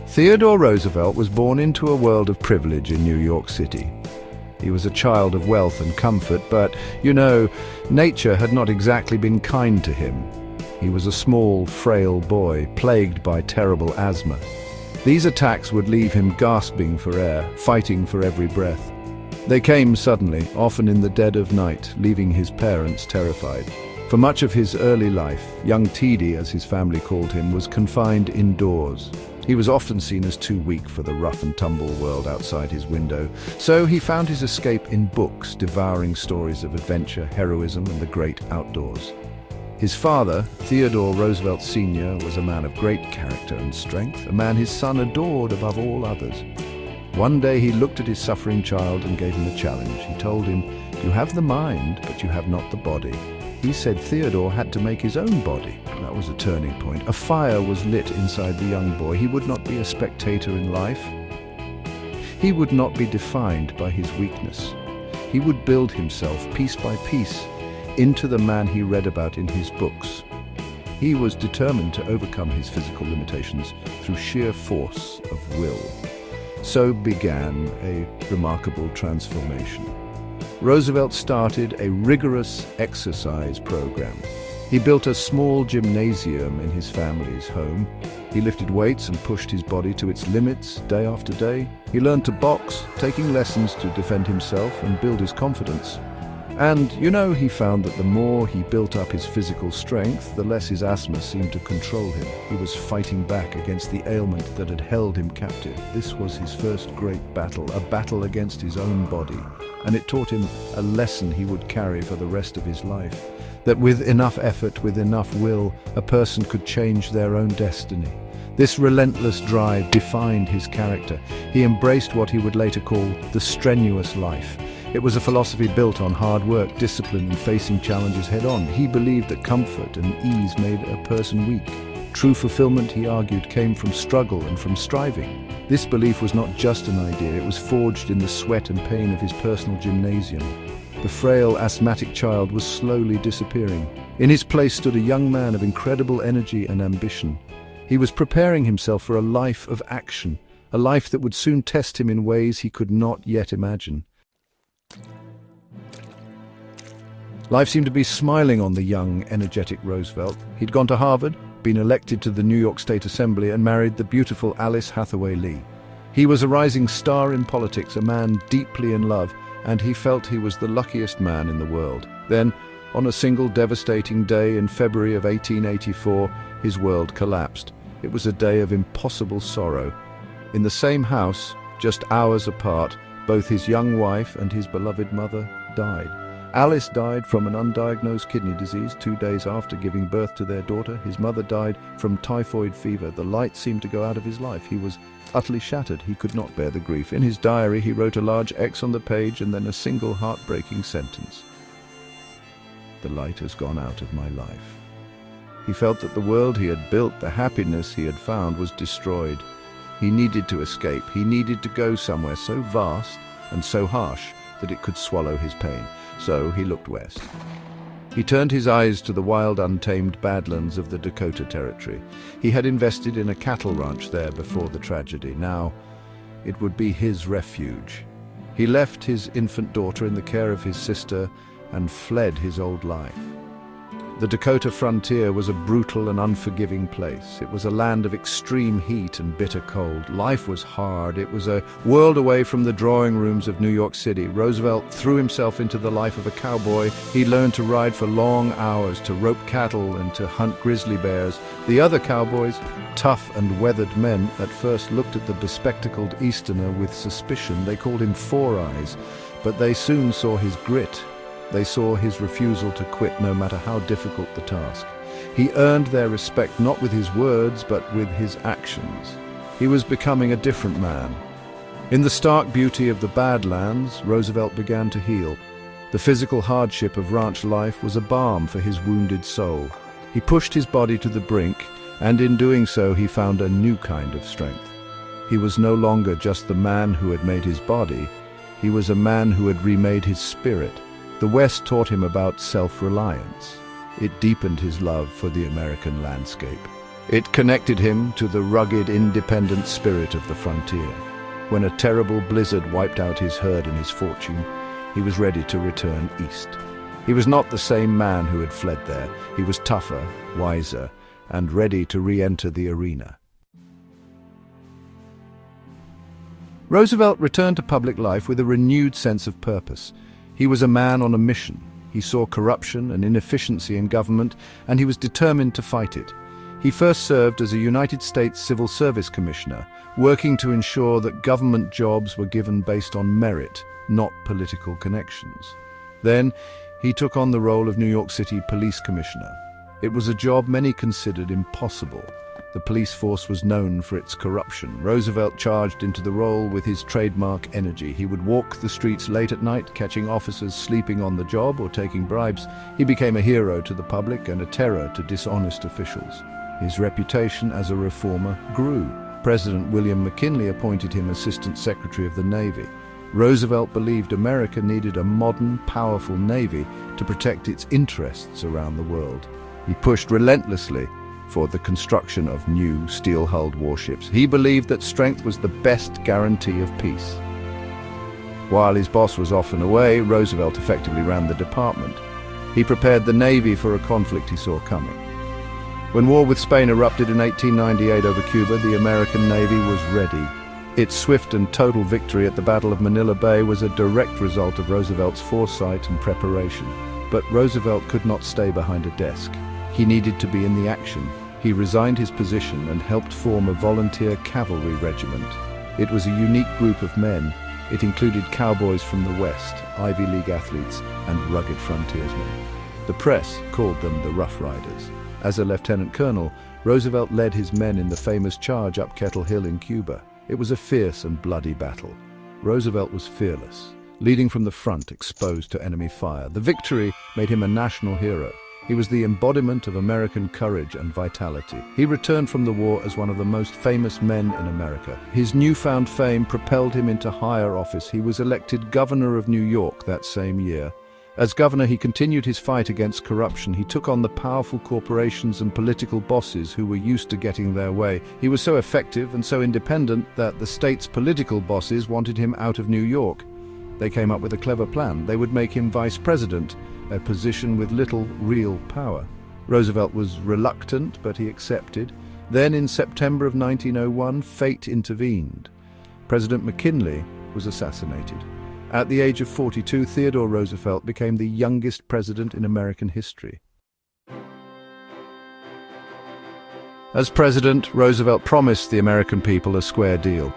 Theodore Roosevelt was born into a world of privilege in New York City. He was a child of wealth and comfort, but, nature had not exactly been kind to him. He was a small, frail boy, plagued by terrible asthma. These attacks would leave him gasping for air, fighting for every breath. They came suddenly, often in the dead of night, leaving his parents terrified. For much of his early life, young Theodore, as his family called him, was confined indoors. He was often seen as too weak for the rough and tumble world outside his window, so he found his escape in books, devouring stories of adventure, heroism, and the great outdoors. His father, Theodore Roosevelt Sr., was a man of great character and strength, a man his son adored above all others. One day he looked at his suffering child and gave him a challenge. He told him, "You have the mind, but you have not the body." He said Theodore had to make his own body. That was a turning point. A fire was lit inside the young boy. He would not be a spectator in life. He would not be defined by his weakness. He would build himself, piece by piece, into the man he read about in his books. He was determined to overcome his physical limitations through sheer force of will. So began a remarkable transformation. Roosevelt started a rigorous exercise program. He built a small gymnasium in his family's home. He lifted weights and pushed his body to its limits day after day. He learned to box, taking lessons to defend himself and build his confidence. And, he found that the more he built up his physical strength, the less his asthma seemed to control him. He was fighting back against the ailment that had held him captive. This was his first great battle, a battle against his own body. And it taught him a lesson he would carry for the rest of his life. That with enough effort, with enough will, a person could change their own destiny. This relentless drive defined his character. He embraced what he would later call the strenuous life. It was a philosophy built on hard work, discipline, and facing challenges head-on. He believed that comfort and ease made a person weak. True fulfillment, he argued, came from struggle and from striving. This belief was not just an idea, it was forged in the sweat and pain of his personal gymnasium. The frail, asthmatic child was slowly disappearing. In his place stood a young man of incredible energy and ambition. He was preparing himself for a life of action, a life that would soon test him in ways he could not yet imagine. Life seemed to be smiling on the young, energetic Roosevelt. He'd gone to Harvard, been elected to the New York State Assembly, and married the beautiful Alice Hathaway Lee. He was a rising star in politics, a man deeply in love, and he felt he was the luckiest man in the world. Then, on a single devastating day in February of 1884, his world collapsed. It was a day of impossible sorrow. In the same house, just hours apart, both his young wife and his beloved mother died. Alice died from an undiagnosed kidney disease 2 days after giving birth to their daughter. His mother died from typhoid fever. The light seemed to go out of his life. He was utterly shattered. He could not bear the grief. In his diary, he wrote a large X on the page and then a single heartbreaking sentence. "The light has gone out of my life." He felt that the world he had built, the happiness he had found, was destroyed. He needed to escape. He needed to go somewhere so vast and so harsh that it could swallow his pain. So he looked west. He turned his eyes to the wild, untamed badlands of the Dakota Territory. He had invested in a cattle ranch there before the tragedy. Now, it would be his refuge. He left his infant daughter in the care of his sister and fled his old life. The Dakota frontier was a brutal and unforgiving place. It was a land of extreme heat and bitter cold. Life was hard. It was a world away from the drawing rooms of New York City. Roosevelt threw himself into the life of a cowboy. He learned to ride for long hours, to rope cattle and to hunt grizzly bears. The other cowboys, tough and weathered men, at first looked at the bespectacled Easterner with suspicion. They called him Four Eyes, but they soon saw his grit. They saw his refusal to quit no matter how difficult the task. He earned their respect not with his words but with his actions. He was becoming a different man. In the stark beauty of the Badlands, Roosevelt began to heal. The physical hardship of ranch life was a balm for his wounded soul. He pushed his body to the brink, and in doing so he found a new kind of strength. He was no longer just the man who had made his body. He was a man who had remade his spirit. The West taught him about self-reliance. It deepened his love for the American landscape. It connected him to the rugged, independent spirit of the frontier. When a terrible blizzard wiped out his herd and his fortune, he was ready to return east. He was not the same man who had fled there. He was tougher, wiser, and ready to re-enter the arena. Roosevelt returned to public life with a renewed sense of purpose. He was a man on a mission. He saw corruption and inefficiency in government, and he was determined to fight it. He first served as a United States Civil Service Commissioner, working to ensure that government jobs were given based on merit, not political connections. Then, he took on the role of New York City Police Commissioner. It was a job many considered impossible. The police force was known for its corruption. Roosevelt charged into the role with his trademark energy. He would walk the streets late at night, catching officers sleeping on the job or taking bribes. He became a hero to the public and a terror to dishonest officials. His reputation as a reformer grew. President William McKinley appointed him Assistant Secretary of the Navy. Roosevelt believed America needed a modern, powerful Navy to protect its interests around the world. He pushed relentlessly for the construction of new steel-hulled warships. He believed that strength was the best guarantee of peace. While his boss was off and away, Roosevelt effectively ran the department. He prepared the Navy for a conflict he saw coming. When war with Spain erupted in 1898 over Cuba, the American Navy was ready. Its swift and total victory at the Battle of Manila Bay was a direct result of Roosevelt's foresight and preparation. But Roosevelt could not stay behind a desk. He needed to be in the action. He resigned his position and helped form a volunteer cavalry regiment. It was a unique group of men. It included cowboys from the West, Ivy League athletes, and rugged frontiersmen. The press called them the Rough Riders. As a lieutenant colonel, Roosevelt led his men in the famous charge up Kettle Hill in Cuba. It was a fierce and bloody battle. Roosevelt was fearless, leading from the front, exposed to enemy fire. The victory made him a national hero. He was the embodiment of American courage and vitality. He returned from the war as one of the most famous men in America. His newfound fame propelled him into higher office. He was elected governor of New York that same year. As governor, he continued his fight against corruption. He took on the powerful corporations and political bosses who were used to getting their way. He was so effective and so independent that the state's political bosses wanted him out of New York. They came up with a clever plan. They would make him vice president, a position with little real power. Roosevelt was reluctant, but he accepted. Then in September of 1901, fate intervened. President McKinley was assassinated. At the age of 42, Theodore Roosevelt became the youngest president in American history. As president, Roosevelt promised the American people a square deal.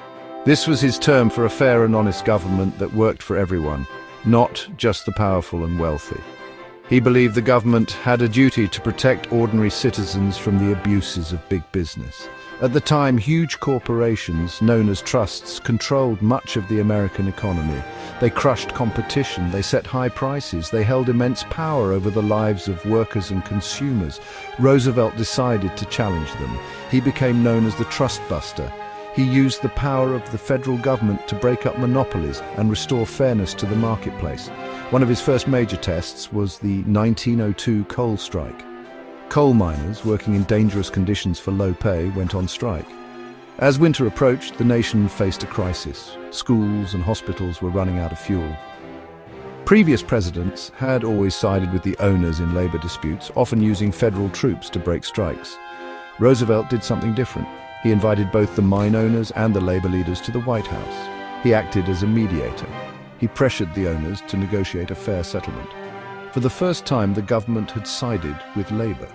This was his term for a fair and honest government that worked for everyone, not just the powerful and wealthy. He believed the government had a duty to protect ordinary citizens from the abuses of big business. At the time, huge corporations, known as trusts, controlled much of the American economy. They crushed competition, they set high prices, they held immense power over the lives of workers and consumers. Roosevelt decided to challenge them. He became known as the Trust Buster. He used the power of the federal government to break up monopolies and restore fairness to the marketplace. One of his first major tests was the 1902 coal strike. Coal miners, working in dangerous conditions for low pay, went on strike. As winter approached, the nation faced a crisis. Schools and hospitals were running out of fuel. Previous presidents had always sided with the owners in labor disputes, often using federal troops to break strikes. Roosevelt did something different. He invited both the mine owners and the labor leaders to the White House. He acted as a mediator. He pressured the owners to negotiate a fair settlement. For the first time, the government had sided with labor.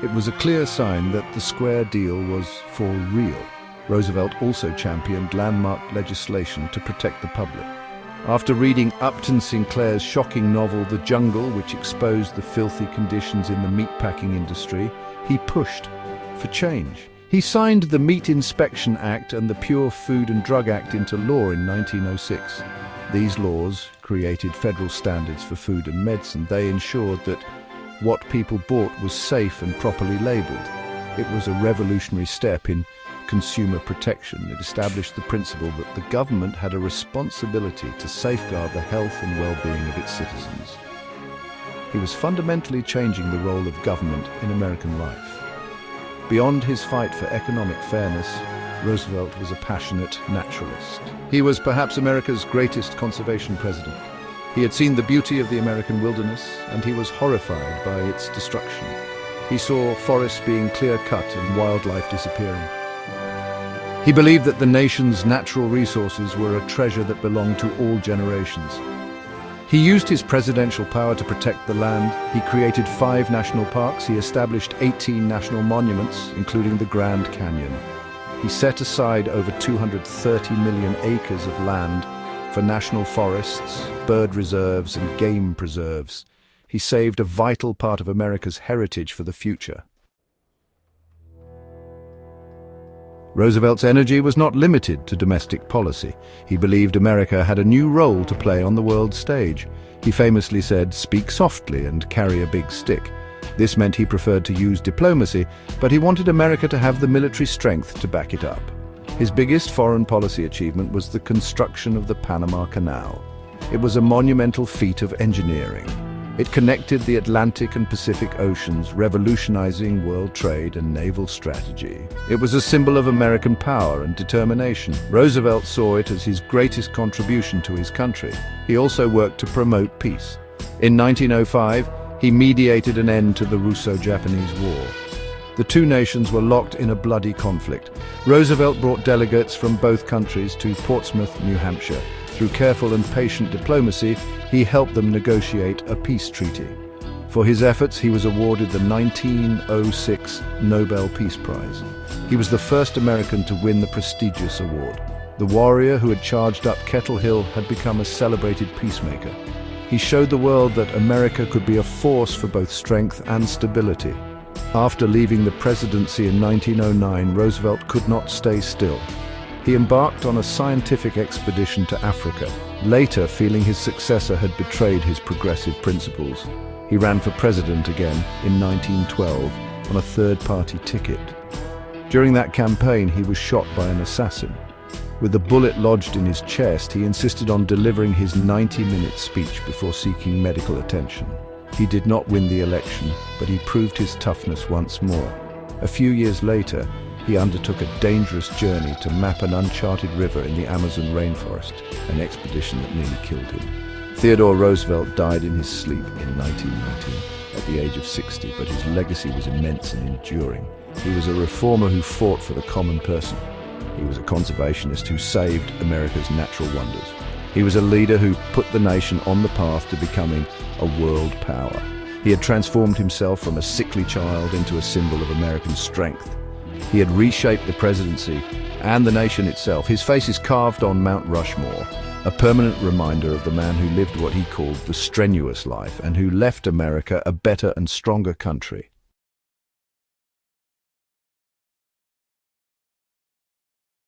It was a clear sign that the square deal was for real. Roosevelt also championed landmark legislation to protect the public. After reading Upton Sinclair's shocking novel The Jungle, which exposed the filthy conditions in the meatpacking industry, he pushed for change. He signed the Meat Inspection Act and the Pure Food and Drug Act into law in 1906. These laws created federal standards for food and medicine. They ensured that what people bought was safe and properly labeled. It was a revolutionary step in consumer protection. It established the principle that the government had a responsibility to safeguard the health and well-being of its citizens. He was fundamentally changing the role of government in American life. Beyond his fight for economic fairness, Roosevelt was a passionate naturalist. He was perhaps America's greatest conservation president. He had seen the beauty of the American wilderness, and he was horrified by its destruction. He saw forests being clear-cut and wildlife disappearing. He believed that the nation's natural resources were a treasure that belonged to all generations. He used his presidential power to protect the land. He created 5 national parks. He established 18 national monuments, including the Grand Canyon. He set aside over 230 million acres of land for national forests, bird reserves, and game preserves. He saved a vital part of America's heritage for the future. Roosevelt's energy was not limited to domestic policy. He believed America had a new role to play on the world stage. He famously said, "Speak softly and carry a big stick." This meant he preferred to use diplomacy, but he wanted America to have the military strength to back it up. His biggest foreign policy achievement was the construction of the Panama Canal. It was a monumental feat of engineering. It connected the Atlantic and Pacific Oceans, revolutionizing world trade and naval strategy. It was a symbol of American power and determination. Roosevelt saw it as his greatest contribution to his country. He also worked to promote peace. In 1905, he mediated an end to the Russo-Japanese War. The two nations were locked in a bloody conflict. Roosevelt brought delegates from both countries to Portsmouth, New Hampshire. Through careful and patient diplomacy, he helped them negotiate a peace treaty. For his efforts, he was awarded the 1906 Nobel Peace Prize. He was the first American to win the prestigious award. The warrior who had charged up Kettle Hill had become a celebrated peacemaker. He showed the world that America could be a force for both strength and stability. After leaving the presidency in 1909, Roosevelt could not stay still. He embarked on a scientific expedition to Africa. Later, feeling his successor had betrayed his progressive principles, he ran for president again in 1912 on a third-party ticket. During that campaign, he was shot by an assassin. With the bullet lodged in his chest, he insisted on delivering his 90-minute speech before seeking medical attention. He did not win the election, but he proved his toughness once more. A few years later, he undertook a dangerous journey to map an uncharted river in the Amazon rainforest, an expedition that nearly killed him. Theodore Roosevelt died in his sleep in 1919 at the age of 60, but his legacy was immense and enduring. He was a reformer who fought for the common person. He was a conservationist who saved America's natural wonders. He was a leader who put the nation on the path to becoming a world power. He had transformed himself from a sickly child into a symbol of American strength. He had reshaped the presidency and the nation itself. His face is carved on Mount Rushmore, a permanent reminder of the man who lived what he called the strenuous life and who left America a better and stronger country.